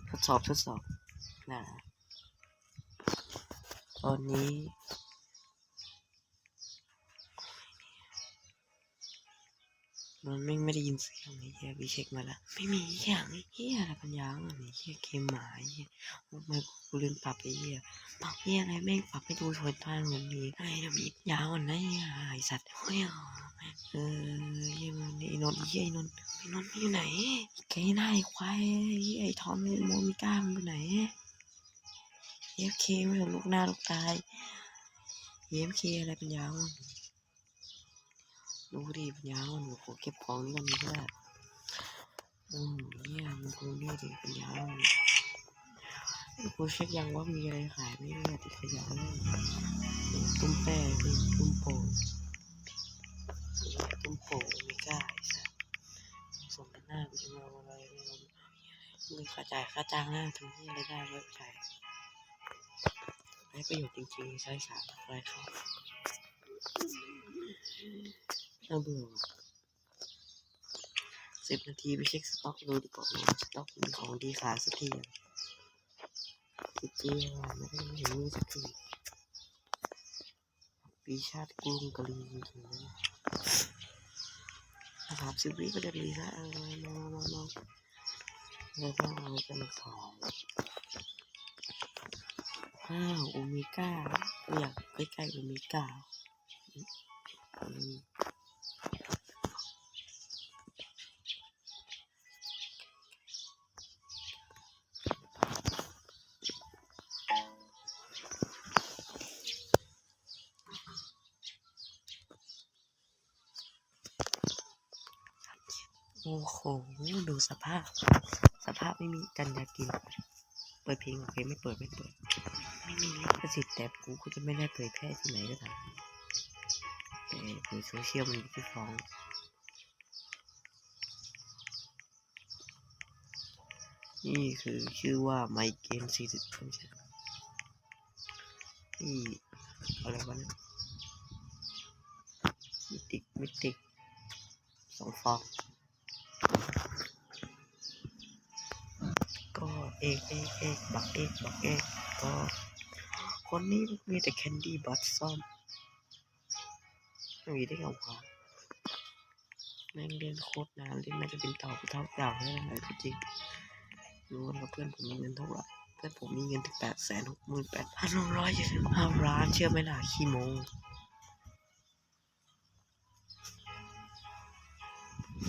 ทดสอบนะตอนนี้มันไม่ได้ยินเสียงไอ้เหี้ยพี่เช็คมาแล้วไม่มีเสียงไอ้เหี้ยอะไรปัญญาอ่อนไอ้เหี้ยเกมหมาไอ้เหี้ยไม่กูลืมปรับไอ้เหี้ยปรับเหี้ยอะไรแม่งปรับให้ดูสวยตาเหมือนมีไอ้เนี่ยมียาวอ่อนนะไอ้สัตว์เฮ้ยเหี้ยมันไอ้นนท์เหี้ยไอ้นนท์อยู่ไหนไอ้หน้าไอ้ควายไอ้ทอมไอ้โมมิก้ามันอยู่ไหนAFK ไม่สนลูกหน้าลูกตาย AFK อะไรปัญญาอ่อนดูดิปัญญาอ่อนกูเก็บของนี่กันเพื่อเหี้ยมันกูนี่ดิปัญญาอ่อนกูเช็คยังว่ามีอะไรขายไม่ได้ติดขยะเลยตุ้มแป้ตุ้มโป่งไม่กล้าไอ้สัสส่งกันหน้ากูจะมาอะไรมึงค่าจ้างหน้าทำที่อะไรได้เว็บไซต์ให้ประโยชน์จริงๆใช้สารอะไรเขาน่าเบื่อ10 นาทีไปเช็คสต็อกดูดีกว่าสต็อกมีของดีขายสักทีจริงๆไม่ได้เห็นมีสักทีปีชาติกรุงกะลีจริงๆนะ30 วิก็จะดีแล้วแล้วก็เอาจะมาขายโอเมก้าอยากใกล้ๆโอเมก้าโอ้โหดูสภาพไม่มีกันยากินเปิดเพลงโอเคไม่เปิดไม่มีลิขสิทธิ์แต่กูจะไม่ได้เผยแพร่ที่ไหนก็ตามแต่ในโซเชียลมันมีที่ฟ้องนี่คือชื่อว่าไมเกน40นี่อะไรวะเนี่ยมิติก2 ฟองก็เอกบักเอกก็คนนี้มีแต่แคนดี้บัตซ่อมไม่มีได้เงาขวาแม่งเล่นโคตรนานเล่นน่าจะเป็นเต่าเท่าแล้วอะไรจริงรู้ว่าเพื่อนผมมีเงินเท่าไหร่เพื่อนผมมีเงินถึง868,675 ล้านเชื่อไหมล่ะขี้โม้